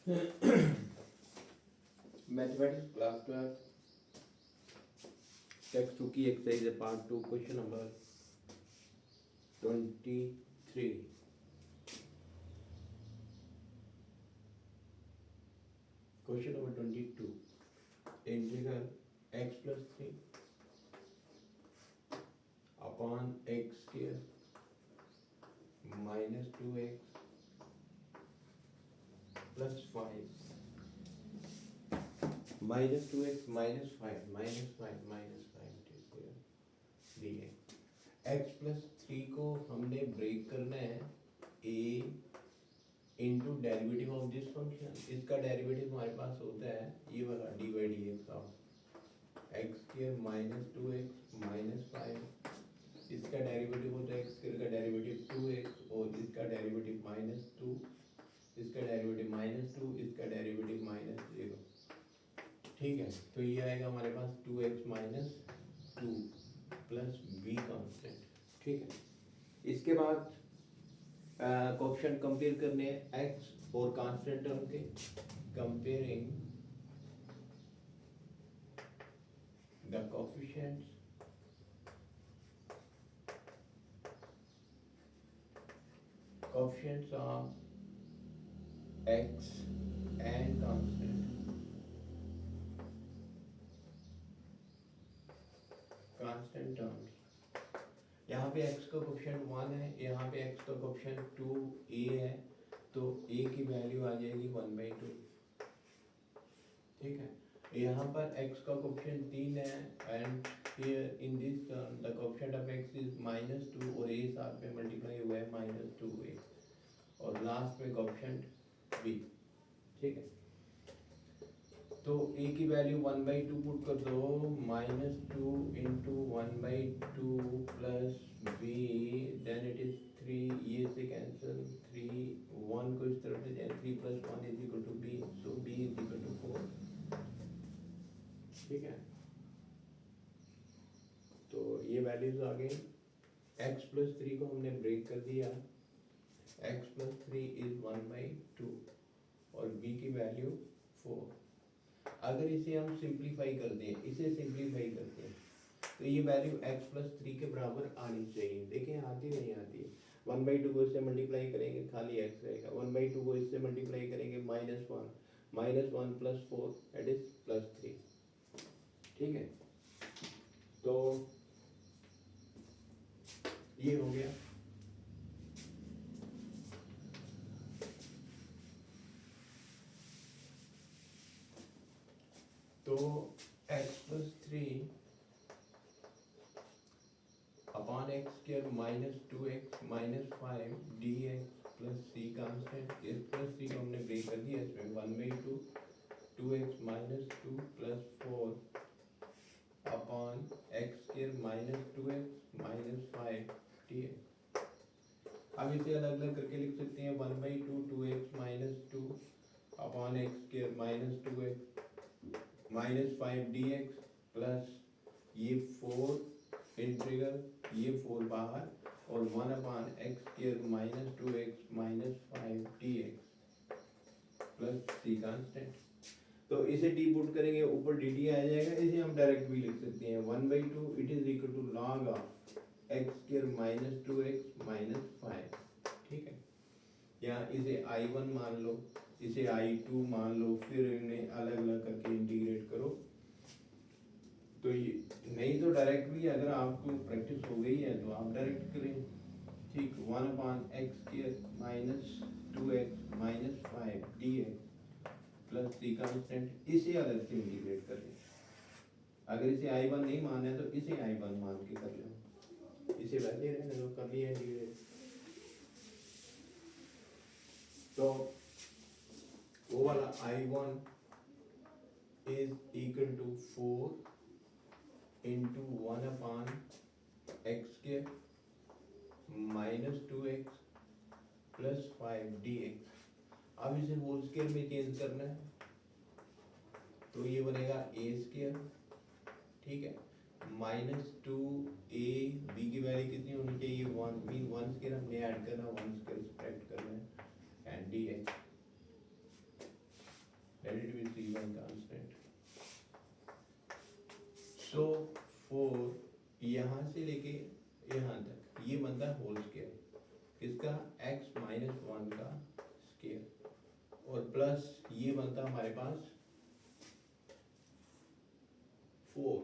Mathematics class 12 text 2 की exercise है part 2 question number 23। Question number 22 integral x plus 3 upon x square minus 2x plus 5 minus 2x minus 5 minus 5 minus 5 D x plus 3 को हमने break करना है a into derivative of this function. इसका derivative हमारे पास होता है ये वाला D by D x of x square minus 2x minus 5। इसका डेरिवेटिव होता है एक्स स्क्वायर का डेरिवेटिव 2x और इसका डेरिवेटिव माइनस 2, इसका डेरिवेटिव माइनस 2, इसका डेरिवेटिव माइनस 0। ठीक है, तो ये आएगा हमारे पास 2x minus 2 plus b constant. ठीक है, इसके बाद कोएफिशिएंट कंपेयर करने हैं x और कांस्टेंट टर्म के। Comparing the coefficients of x and constant terms. यहाँ पे x का कोएफिशिएंट 1 है, यहाँ पे x का कोएफिशिएंट 2a है, तो a की वैल्यू आ जाएगी 1/2। ठीक है, यहाँ पर x का कोएफिशिएंट 3 है and here in this term the coefficient of x is -2 और a साथ में मल्टीप्लाई हुआ है -2a और लास्ट में कोएफिशिएंट b। ठीक है, तो a की वैल्यू 1/2 पुट कर दो, -2 into 1/2 plus b, then it is 3, ये से कैंसिल 3, 1 को इस तरफ ले जाए, 3 + 1 is equal to b, so b is equal to 4। ठीक है, तो ये वैल्यूज आ गई। x + 3 को हमने ब्रेक कर दिया, x + 3 इज 1/2 और b की वैल्यू 4। अगर इसे हम सिंप्लीफाई करते हैं, इसे सिंप्लीफाई करते हैं तो ये वैल्यू x + 3 के बराबर आनी चाहिए। देखें आती नहीं आती है। 1/2 को इससे मल्टीप्लाई करेंगे खाली x रहेगा, 1/2 को इससे मल्टीप्लाई करेंगे -1 + 4 दैट इज +3। ठीक है, तो ये हो गया। तो x + 3 upon x square -2x - 5 dx plus c constant. इस प्लस c को हमने ब्रेक कर दिया, इसमें 1/2 2x - 2 plus 4 upon x square -2x - 5 dx। अब इसे अलग अलग करके लिख सकते हैं, 1/2 2x - 2 upon x square -2x - 5 dx plus ये 4 इंटीग्रल, ये 4 बाहर और 1/x² -2x - 5 dx plus c constant. तो इसे डी पुट करेंगे, ऊपर dt आ जाएगा। इसे हम डायरेक्ट भी लिख सकते हैं, 1/2 it is equal to log of x² -2x - 5। ठीक है, या इसे I1 मान लो, इसे I2 मान लो, फिर इन्हें अलग अलग करके इंटीग्रेट करो। तो ये नहीं तो डायरेक्ट भी, अगर आपको प्रैक्टिस हो गई है तो आप डायरेक्ट करें। ठीक, 1/x² -2x - 5 dx plus c constant, इसे अलग से इंटीग्रेट करें। अगर इसे I1 नहीं माना है तो इसे I1 मान के कर लो, इसे वैसे रहने दो, कर लिया इंटीग्रेट। तो वो वाला I1 is equal to 4 into 1/x² -2x plus 5 dx। अब इसे होल स्क्वायर में चेंज करना है, तो ये बनेगा a²। ठीक है, -2a, b की वैल्यू कितनी होनी चाहिए 1, मीन 1 स्क्वायर हमने ऐड करना, 1 स्क्वायर सब्ट्रैक्ट करना है एंड dx। प्लस ये बनता हमारे पास 4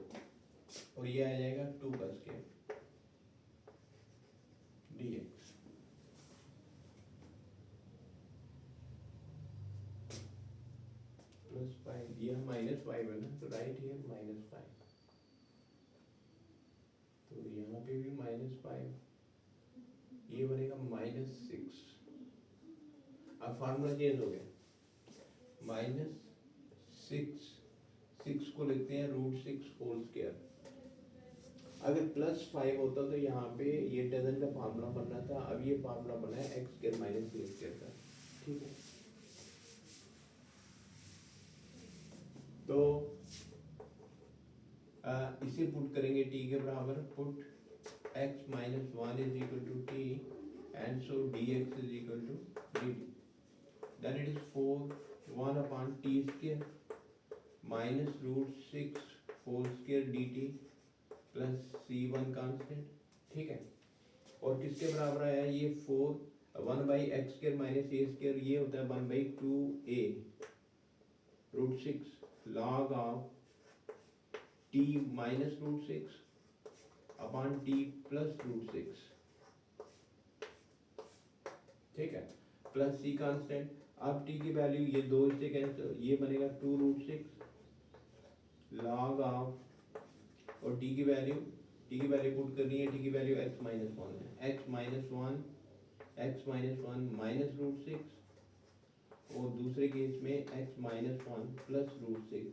और ये आ जाएगा 2 का स्क्वायर dx प्लस 5, ये -5 है ना, तो राइट हियर -5, तो यहाँ पे भी -5, ये बनेगा -6। अब फार्मूला चेंज हो गया, -6 को लिखते हैं √6 होल स्क्वायर। अगर +5 होता तो यहाँ पे ये डजन का फार्मूला बनना था, अब ये फार्मूला बना है x² - a² का। ठीक है, तो इसे पुट करेंगे t के बराबर, put x - 1 = t and so dx = dt, then it is 4 1/t² minus √6 whole square dt plus c1 constant. ठीक है, और किसके बराबर आया ये 4 1/x² - a², ये होता है 1/2a √6 log of t minus √6 upon t plus √6। ठीक है, प्लस c कांस्टेंट। अब t की वैल्यू ये 2 इससे कैंसिल, ये बनेगा 2√6 log ऑफ, और t की वैल्यू पुट करनी है, t की वैल्यू x - 1 है, x - 1 माइनस √6, और दूसरे केस में x - 1 plus √6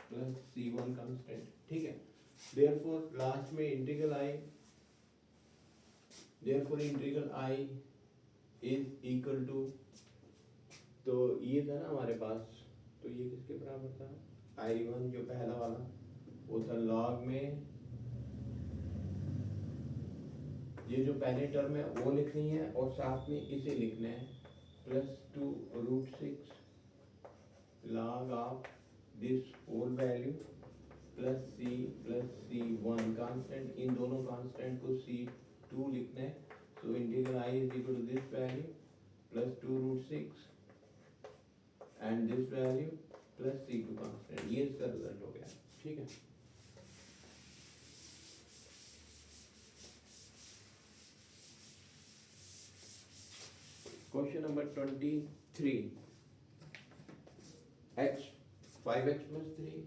plus c1 constant. ठीक है, देयरफॉर लास्ट में integral i is equal to, तो ये था ना हमारे पास, तो ये किसके बराबर था, i1 जो पहला वाला वो था लॉग में, ये जो पहले टर्म है वो लिखनी है और साथ में इसे लिखना है +2 √6 log of this whole value plus c1 constant, इन दोनों कांस्टेंट को c2 लिखना है, so integral i is equal to this value +2 √6 and this value plus c2 constant, ये इसका रिजल्ट हो गया। ठीक है, question number 23, x 5x plus 3,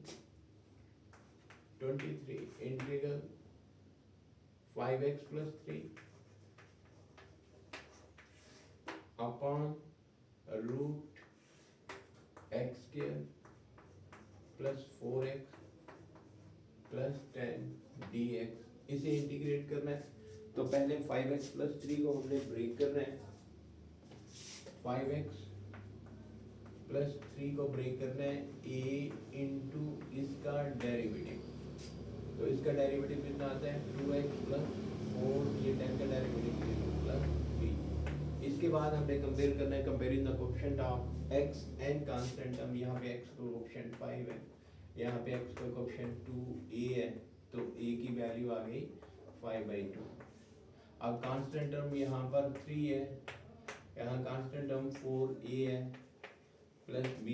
23 इंटीग्रल 5x plus 3 upon √x² plus 4x plus 10 dx, इसे इंटीग्रेट करना है। तो पहले 5x plus 3 को हमने ब्रेक करना है, 5x प्लस 3 को ब्रेक करना है a इंटू इसका डेरिवेटिव, तो इसका डेरिवेटिव कितना आता है 2x प्लस 4, ये 10 का डेरिवेटिव प्लस 3। इसके बाद हमने कंपेयर करना है, comparing the coefficient of x and constant term, यहाँ पे x का कोएफिशिएंट 5 है, यहाँ पे x का कोएफिशिएंट 2a है, तो a की वैल्यू आ गई 5/2। अब कांस्टेंट टर्म यहाँ पर 3 है, यहाँ कांस्टेंट टर्म 4a है प्लस b,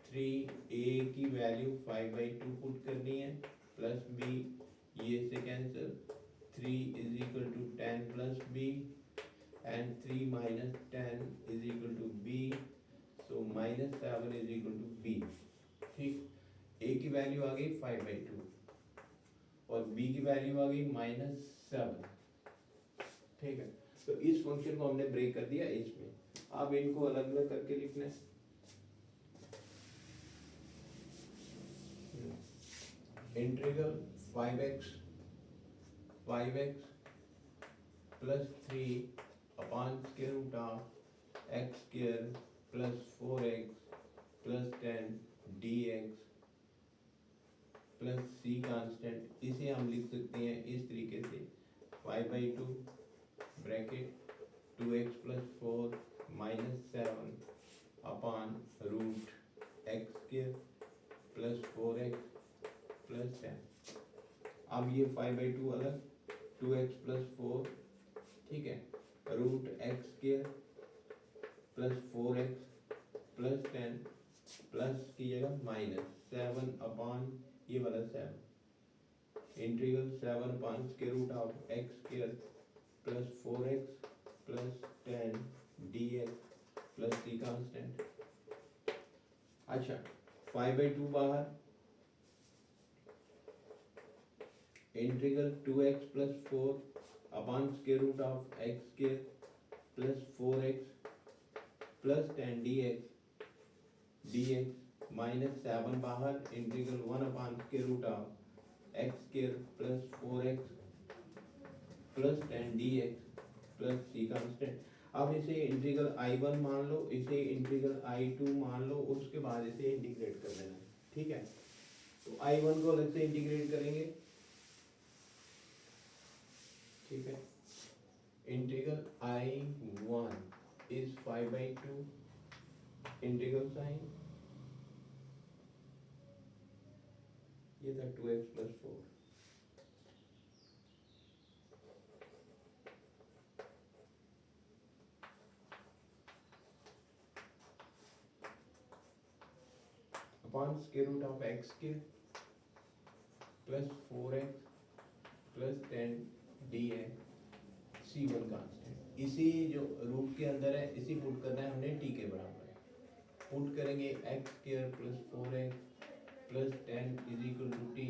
3a की वैल्यू 5/2 पुट करनी है प्लस b, ये से cancel, 3 is equal to 10 plus b and 3 minus 10 is equal to b, so -7 is equal to b। ठीक, a की वैल्यू आ गई 5/2 और b की वैल्यू आ गई -7। ठीक है, तो इस फंक्शन को हमने ब्रेक कर दिया इसमें, अब इनको अलग अलग करके लिखना है। Integral 5x plus 3 upon square root of x² plus 4x plus 10 dx plus c constant, इसे हम लिख सकते हैं इस तरीके से 5/2 bracket 2x plus 4 -7 upon √x² plus 4x plus 10। अब ये 5/2 अलग, 2x प्लस 4, ठीक है, √x² plus 4x plus 10 plus की जगह माइनस 7 अपॉन ये वाला 7 integral 7 upon square root of x square plus 4x plus 10 dx plus C constant. अच्छा 5/2 बाहर, integral 2x plus 4 upon square root of x square plus 4x plus 10 dx minus 7 बाहर, integral 1 upon square root of x square plus 4x plus 10 dx plus C constant. अब इसे integral I1 मान लो, इसे integral I2 मान लो, उसके बाद इसे integrate कर देना। ठीक है, तो I1 को अलग से इंटीग्रेट करेंगे। ठीक है, integral I1 is 5/2 integral sign ये था 2x plus 4 upon square root of X के plus 4x plus 10 dx C1 constant. इसी जो रूट के अंदर है इसी पुट करना है हमने t के बराबर। पुट करेंगे x square plus 4x plus 10 is equal to t।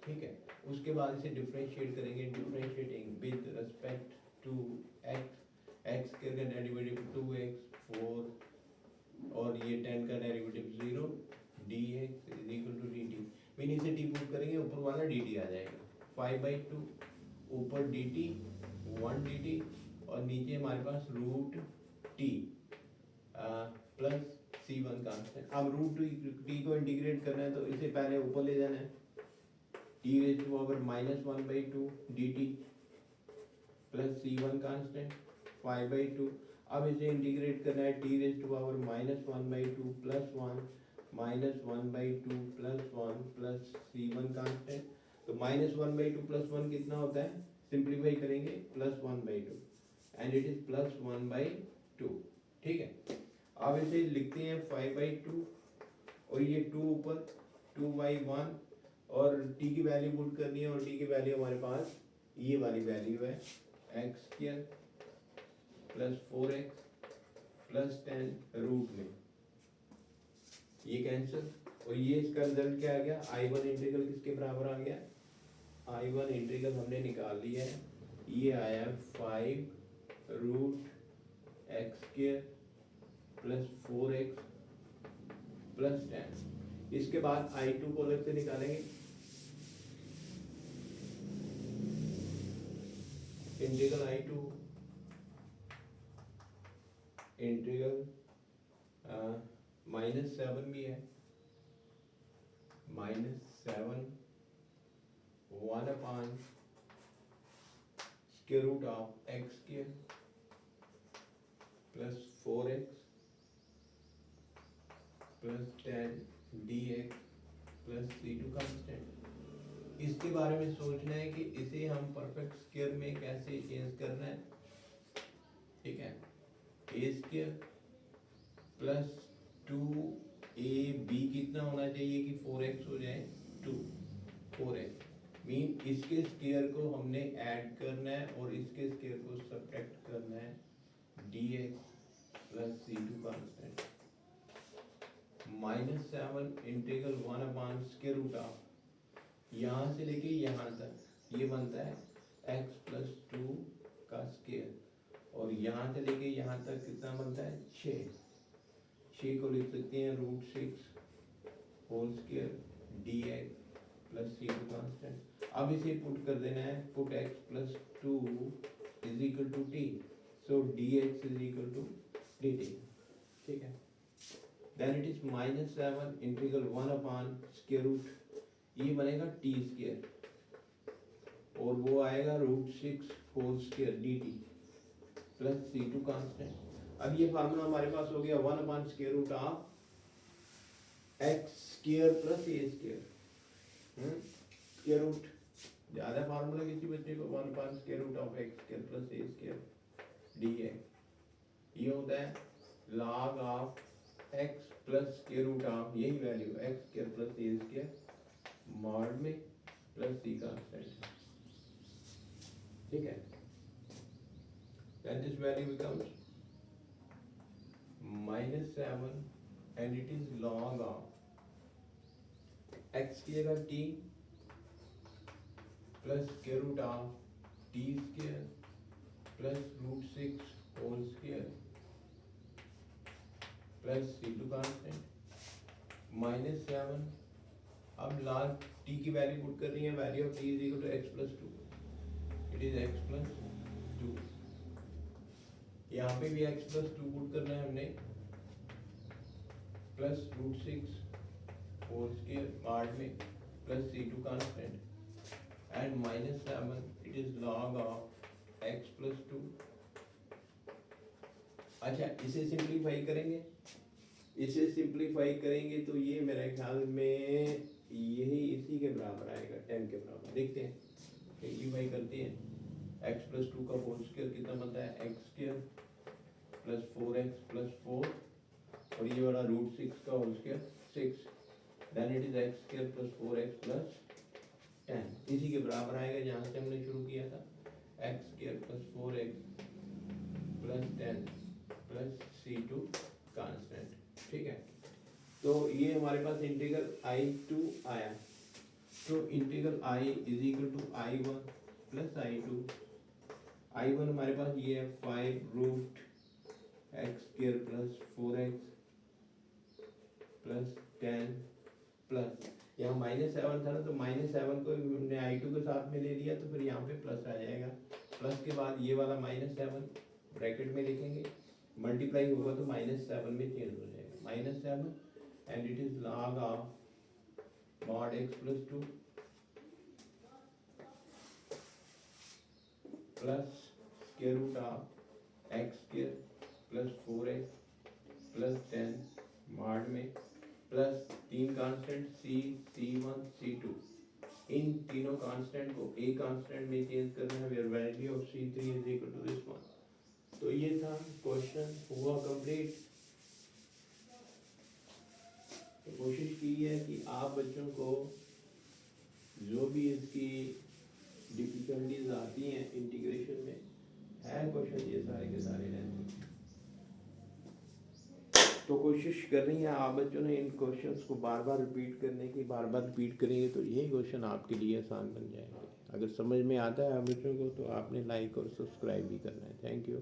ठीक है, उसके बाद इसे डिफरेंशिएट करेंगे, differentiating with respect to x square का डेरिवेटिव 2x 4 और ये 10 का derivative 0 dx is equal to dt। Mean इसे t पुट करेंगे ऊपर वाला dt आ जाएगा, 5/2 ऊपर dt 1 dt और नीचे हमारे पास root t plus C1 constant. अब रूट t को इंटीग्रेट करना है तो इसे पहले ऊपर ले जाना है, t raise to power -1/2 dt plus C1 constant 5/2। अब इसे इंटीग्रेट करना है, t raise to power -1/2 plus 1 -1/2 plus 1 plus C1 constant. तो -1/2 प्लस 1 कितना होता है, सिंप्लीफाई करेंगे +1/2 एंड इट इज +1/2। ठीक है, अब इसे लिखते हैं 5/2 और ये 2 ऊपर 2/1 और t की वैल्यू पुट करनी है और t की वैल्यू हमारे पास ये वाली वैल्यू है x square plus 4x plus 10 root में ये कैंसिल और ये इसका रिजल्ट क्या आ गया, I1 इंटीग्रल किसके बराबर आ गया, I1 इंटीग्रल हमने निकाल लिया है, ये आया 5 root x square plus 4x plus 10। इसके बाद I2 को अलग से निकालेंगे, इंटीग्रल I2 इंटीग्रल -7 भी है, -7 1 upon square root of x square plus 4x plus 10 dx plus C2 constant. इसके बारे में सोचना है कि इसे हम परफेक्ट स्क्वायर में कैसे चेंज करना है। ठीक है, a स्क्वायर प्लस 2ab कितना होना चाहिए कि 4x हो जाए 2 4x मीन इसके स्क्वायर को हमने ऐड करना है और इसके स्क्वायर को सब्ट्रैक्ट करना है dx plus C2 constant -7 integral 1 upon square root of यहाँ से लेके यहाँ तक ये बनता है x प्लस 2 का स्क्वायर और यहाँ से लेके यहाँ तक कितना बनता है 6 को लिख सकते हैं √6 whole square dx plus C2 constant. अब इसे पुट कर देना है, put x plus 2 is equal to t, so dx is equal to dt। ठीक है, then it is -7 integral 1 upon square root ये बनेगा t स्क्वायर और वो आएगा √6 whole square dt plus C2 constant. अब ये फार्मूला हमारे पास हो गया 1 upon square root of x square plus a square. Square root ज़्यादा फार्मूला किसी बच्चे को 1 upon square root of x square plus a square dx ये होता है log of x plus square root of यही value x square plus a square mod में plus सी constant, ठीक है। then this value becomes -7 and it is log of x की जगह t plus square root of t square plus √6 whole square plus C2 constant -7। अब last t की value put कर रही है, value of t is equal to x plus 2, it is x plus 2। यहाँ पे भी x प्लस 2 पुट करना है हमने, प्लस √6 होल स्क्वायर पार्ट में plus C2 constant and -7 it is log of x plus 2। अच्छा इसे सिंप्लीफाई करेंगे, इसे सिंप्लीफाई करेंगे तो ये मेरे ख्याल में यही इसी के बराबर आएगा, 10 के बराबर। देखते हैं सिंप्लीफाई करते हैं। x प्लस 2 का होल स्क्वायर कितना बनता है, x square plus 4x plus 4 और ये वाला √6 का whole square 6, then it is x square plus 4x plus 10 इसी के बराबर आएगा जहाँ से हमने शुरू किया था, x square plus 4x plus 10 plus C2 constant, ठीक है। तो ये हमारे पास इंटीग्रल I2 आया, तो integral I is equal to I1 plus I2। I1 हमारे पास ये है 5√x square plus 4x plus 10 plus यहाँ -7 था ना, तो -7 को हमने I2 के साथ में ले लिया तो फिर यहाँ पे प्लस आ जाएगा। प्लस के बाद ये वाला -7 ब्रैकेट में लिखेंगे, मल्टीप्लाई होगा तो -7 में चेंज हो जाएगा, -7 and it is log of mod x plus 2 plus square root of x square plus 4x plus 10 mod में प्लस 3 कांस्टेंट C1 C2, इन तीनों कांस्टेंट को एक कांस्टेंट में चेंज करना है, where value of C3 is equal to this one. तो ये था क्वेश्चन, हुआ कंप्लीट। तो कोशिश की है कि आप बच्चों को जो भी इसकी डिफिकल्टीज आती हैं इंटीग्रेशन में, है क्वेश्चन ये सारे के सारे रहते हैं, तो कोशिश कर रही हैं आप बच्चों ने इन क्वेश्चंस को बार बार रिपीट करने की। बार बार रिपीट करेंगे तो यही क्वेश्चन आपके लिए आसान बन जाएंगे। अगर समझ में आता है आप बच्चों को तो आपने लाइक और सब्सक्राइब भी करना है। Thank you.